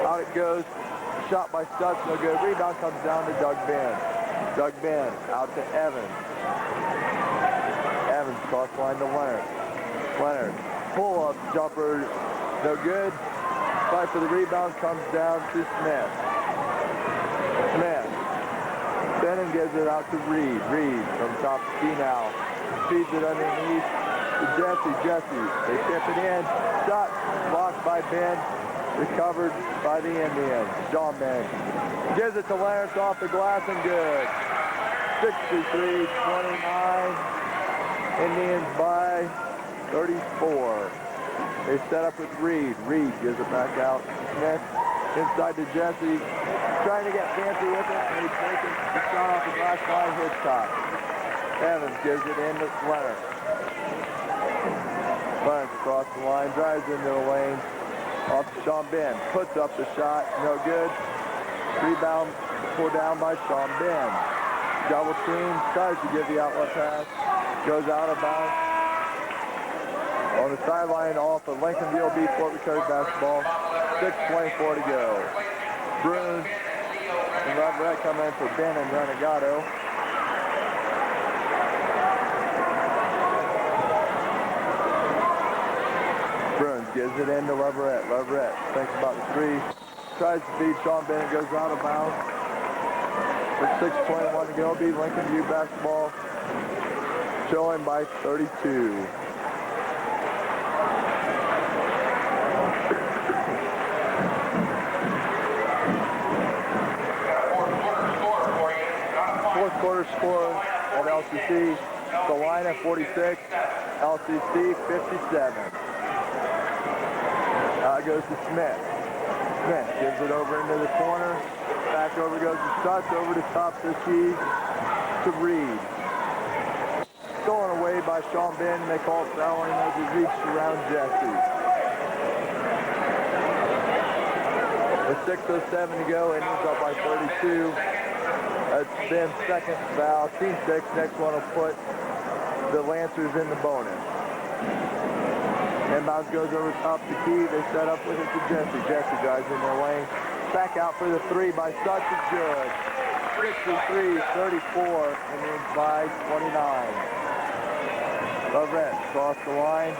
Out it goes. Shot by Stutz, no good. Rebound comes down to Doug Ben. Doug Ben out to Evans. Evans across the line to Leonard. Leonard, pull-up jumper, no good. Fight for the rebound comes down to Smith. Smith. Bennon gives it out to Reed. Reed from top to key now. Feeds it underneath to Jesse. Jesse. They tip it in. Shot blocked by Ben. Recovered by the Indians. Sean Ben gives it to Lawrence off the glass and good. 63-29. Indians by 34. They set up with Reed. Reed gives it back out. Smith inside to Jesse. Trying to get fancy with it. And he's taking the shot off the glass by Hitchcock. Evans gives it in to Leonard. Leonard across the line. Drives into the lane. Off to Sean Ben. Puts up the shot. No good. Rebound pulled down by Sean Ben. Double team. Tries to give the outlet pass. Goes out of bounds. On the sideline off of Lincolnview B Fort Recovery basketball. 6:24 to go. Bruins and Leverett come in for Ben and Renegado. gives it in to Leverett. Leverett thinks about the three. Tries to feed Sean Bennett, goes out of bounds. With 6:21 to go, be Lincolnview basketball. Showing by 32. Fourth quarter score at LCC. Salina 46, LCC 57. It goes to Smith. Smith gives it over into the corner. Back over goes to Stutz, over to top the key to Reed. Stolen away by Sean Ben. They call it fouling as he reached around Jesse. With 6:07 to go, Indians up by 32. That's Ben's second foul, team 6. Next one will put the Lancers in the bonus. Inbounds goes over top the key. They set up with it to Jesse. Jesse drives in their lane. Back out for the three by Stutz is good. 63-34, Indians by 29. Leverett across the line.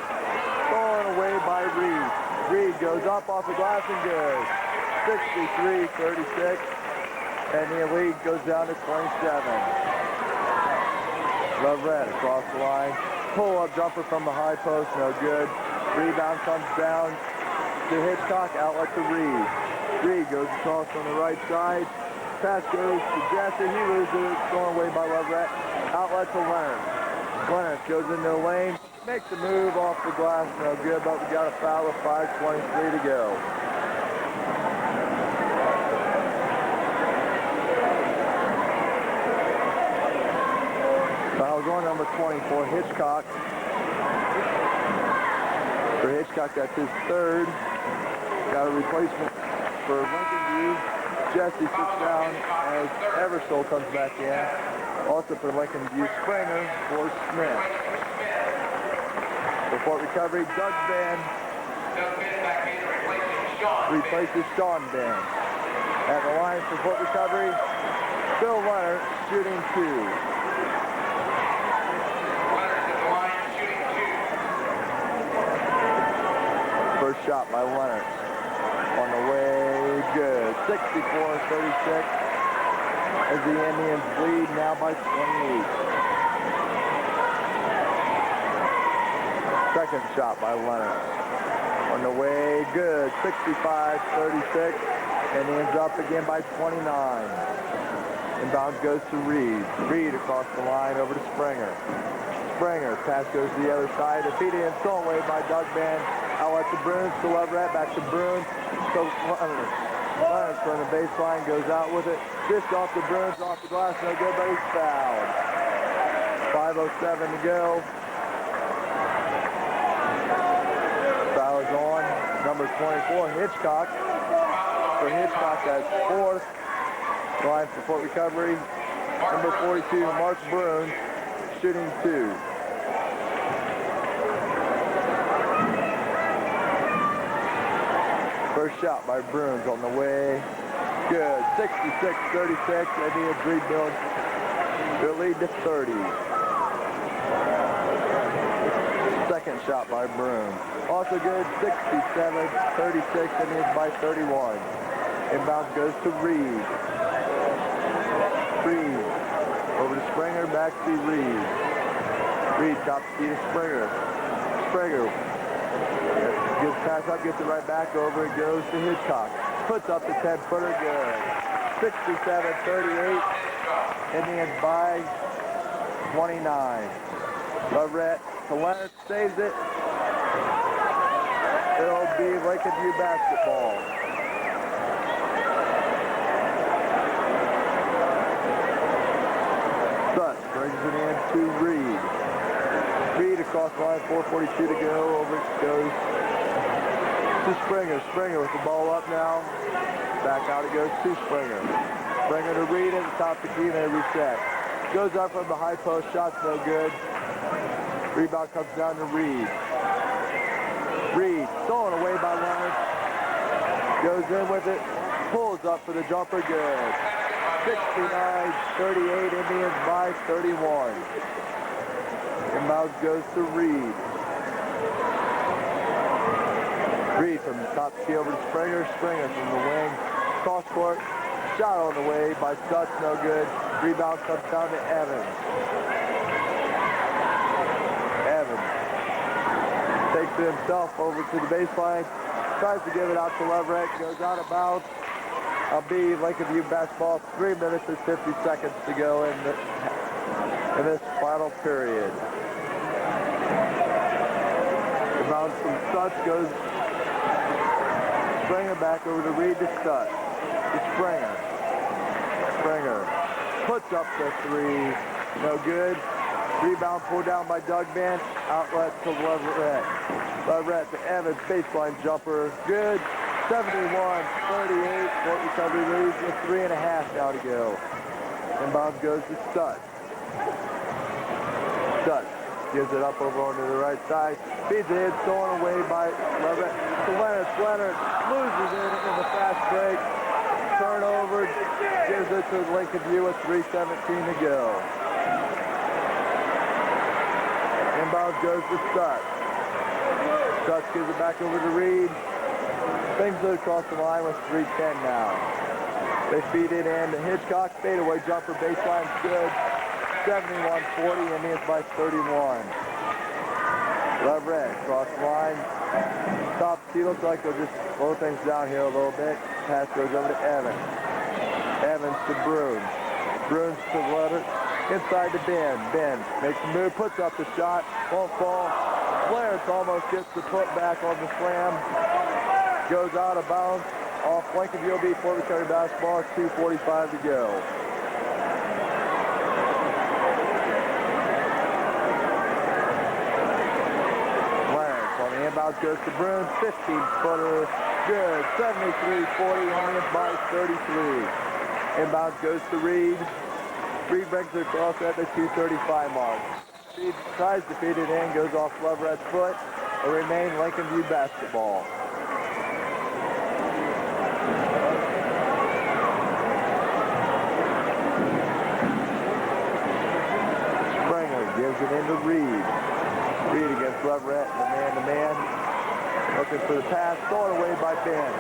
Stolen away by Reed. Reed goes up off the glass and good. 63-36. And the lead goes down to 27. Leverett across the line. Pull-up jumper from the high post, no good. Rebound comes down to Hitchcock, outlet to Reed. Reed goes across on the right side. Pass goes to Jesse. He loses it. Thrown away by Leverett. Outlet to Leonard. Leonard goes into the lane. Makes the move off the glass, no good, but we got a foul with 5:23 to go. Foul on number 24, Hitchcock. For Hitchcock, that's his third. Got a replacement for Lincolnview. Jesse sits down as Eversole comes back in. Also for Lincolnview, Springer for Smith. For Fort Recovery, Doug Ben replaces Sean Ben. At the line for Fort Recovery, Bill Leonard shooting 2. First shot by Leonard. On the way, good. 64-36 as the Indians lead now by 28. Second shot by Leonard. On the way, good. 65-36. Indians up again by 29. Inbounds goes to Reed. Reed across the line over to Springer. Springer, pass goes to the other side. Defeated and stolen away by Doug Ben. Outlet to Bruins, to Leverett, back to Bruins. So Leonard from the baseline goes out with it. Dish off the Bruins, off the glass, no good, but he's fouled. 5:07 to go. Foul is on. Number 24, Hitchcock. For Hitchcock, that's fourth. Line for Fort Recovery. Number 42, Mark Bruins, shooting 2. First shot by Bruins on the way. Good. 66-36. Indians rebuild their lead to 30. Second shot by Bruins. Also good. 67-36. Indians by 31. Inbound goes to Reed. Reed. Over to Springer. Back to Reed. Reed top key to Springer. Springer. Gives pass up, gets it right back over. It goes to Hitchcock. Puts up the 10-footer, good. 67-38. Indians by 29. Leverett to Leonard, saves it. It'll be Lincolnview basketball. Stutz brings it in to Reed. Reed across the line, 4:42 to go. Over it goes to Springer. Springer with the ball up now. Back out it goes to Springer. Springer to Reed at the top of the key and they reset. Goes up from the high post, shot's no good. Rebound comes down to Reed. Reed, stolen away by Leonard. Goes in with it, pulls up for the jumper, good. 69-38, Indians by 31. Inbound goes to Reed. Reed from the top key over to Springer. Springer from the wing. Cross court. Shot on the way by Stutz, no good. Rebound comes down to Evans. Evans takes it himself over to the baseline. Tries to give it out to Leverett. Goes out of bounds. I'll be Lincolnview basketball. 3 minutes and 50 seconds to go in this final period. The bounce from Stutz goes Springer back over to Reed to Stutz. To Springer. Springer puts up the three. No good. Rebound pulled down by Doug Van. Outlet to Leverett. Leverett to Evans. Baseline jumper. Good. 71-38. Fort Recovery leads with 3.5 now to go. Inbound goes to Stutz. Stutz gives it up over onto the right side. Feeds it in. Stolen away by Leverett. To Leonard. Leonard loses it in the fast break. Turnover. Gives it to Lincolnview with 3:17 to go. Inbound goes to Stutz. Stutz gives it back over to Reed. Things it across the line with 3:10 now. They feed it in to Hitchcock. Fadeaway jumper. Baseline's good. 71-40. Indians by 31. Leverett across the line. Top key looks like they'll just slow things down here a little bit. Pass goes over to Evans. Evans to Bruins. Bruins to Leonard. Inside to Ben. Ben makes a move, puts up the shot. Won't fall. Clarence almost gets the putback on the slam. Goes out of bounds. Off Lincolnview beat Fort Recovery basketball. 2:45 to go. Clarence on the inbound goes to Bruins. 15-footer. Good. 73-40. Indians by 33. Inbound goes to Reed. Reed brings it across at the 2:35 mark. Reed tries to feed it in, goes off Leverett's foot. It remains Lincolnview basketball. Springer gives it into Reed. Reed against Leverett, the man-to-man. Looking for the pass, thrown away by Ben.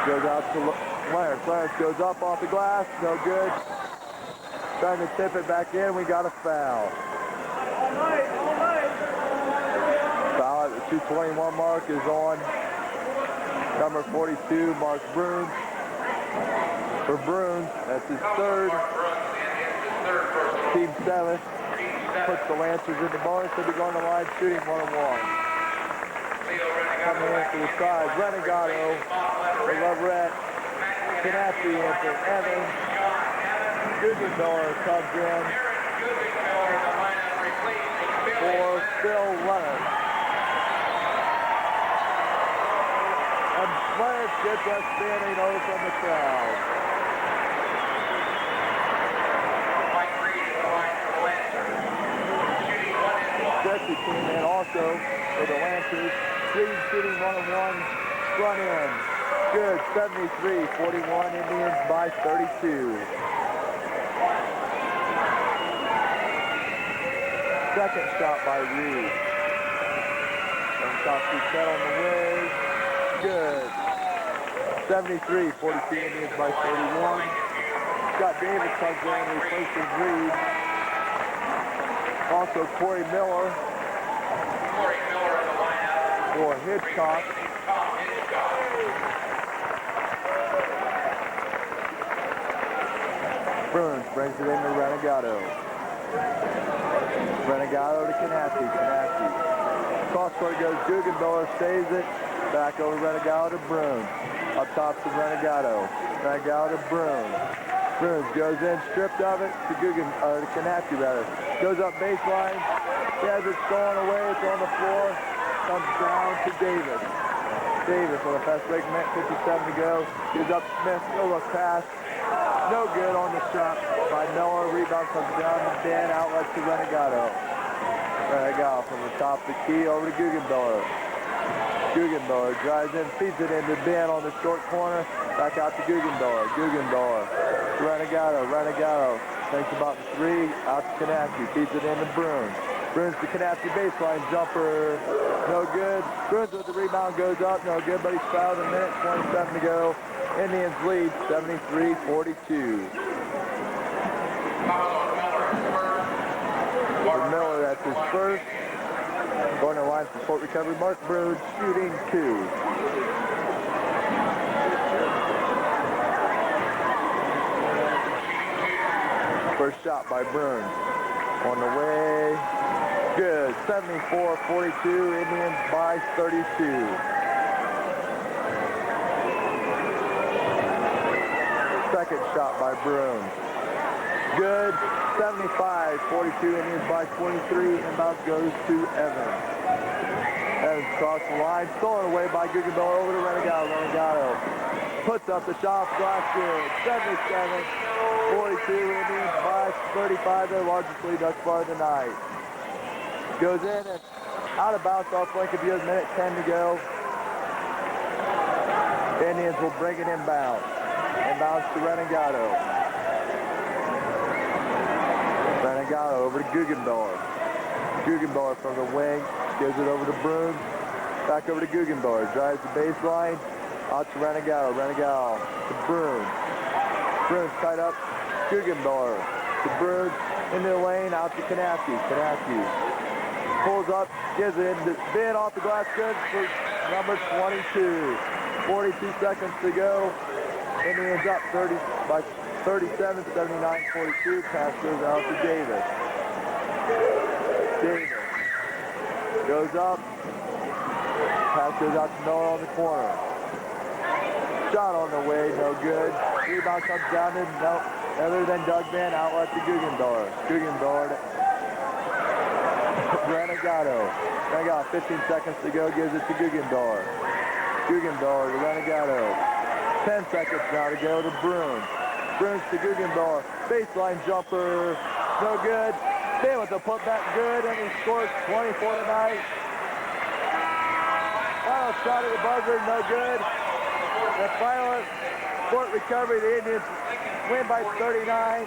Goes out to Clarence. Clarence goes up off the glass, no good. Trying to tip it back in, we got a foul. Foul at the 2:21 mark is on number 42, Mark Bruins. For Bruins, that's his third. Team 7 puts the Lancers in the bonus. They'll be going to line shooting 1-on-1. Coming in to the side, Renegado for Leverett. Canappi in for Evans. Guggenmiller comes in for Phil Leonard. And Leonard gets us standing over from the crowd. Jesse came in also for the Lancers. Reed shooting 1-on-1, front end. Good, 73-41, Indians by 32. Second shot by Reed. And shot set on the way. Good. 73-42, Indians by 31. Scott Davis comes in and replaces Reed. Also Corey Miller. For Hitchcock. Bruins brings it into Renegado. Renegado to Canappi. Canappi. Cross court goes Guggenmiller, saves it. Back over Renegado to Bruins. Up top to Renegado. Renegado to Bruins. Bruins goes in, stripped of it to Canappi rather. Goes up baseline. He has it stolen away. It's on the floor. Comes down to Davis. Davis on a fast break, 57 to go. Gives up Smith, no look pass. No good on the shot by Miller. Rebound comes down to Ben, outlet to Renegado. Renegado from the top of the key over to Guggenmiller. Guggenmiller drives in, feeds it into Ben on the short corner. Back out to Guggenmiller. Guggenmiller to Renegado. Renegado takes about the three, out to Canappi. Feeds it into Bruins. Bruins to Canapsey baseline jumper, no good. Bruins with the rebound goes up, no good, but he's fouled. A minute 27 to go. Indians lead 73-42. Miller, that's his first. Going to line for Fort Recovery. Mark Brood shooting 2. First shot by Bruins. On the way. Good. 74-42. Indians by 32. Second shot by Bruins. Good. 75-42. Indians by 23. Inbound goes to Evans. Evans across the line. Stolen away by Guggenbauer over to Renegado. Renegado puts up the shot. Blocked good. 77-42. Indians by 35. Their largest lead thus far tonight. Goes in and out of bounds off Lincolnview. Minute 10 to go. Indians will bring it inbound. Inbounds to Renegado. Renegado over to Guggenbauer. Guggenbauer from the wing. Gives it over to Bruins. Back over to Guggenbauer. Drives the baseline. Out to Renegado. Renegado to Bruins. Bruins tied up. Guggenbauer to Bruins. Into the lane. Out to Canapsey. Canapsey pulls up. Gives it in. Spin off the glass. Good for number 22. 42 seconds to go. Indians up 30 by 37, 79, 42. Pass goes out to Davis. Davis goes up. Pass goes out to Miller on the corner. Shot on the way, no good. Rebound comes down to no other than Doug Van. Outlet to Guggenbauer. Guggenbauer to Renegado. Renegado, 15 seconds to go, gives it to Guggenbauer. Guggenbauer to Renegado. 10 seconds now to go to Bruins. Bruins to Guggenbauer. Baseline jumper. No good. Then with the putback good, and he scores 24 tonight. Final shot at the buzzer, no good. The final Fort Recovery, the Indians win by 39.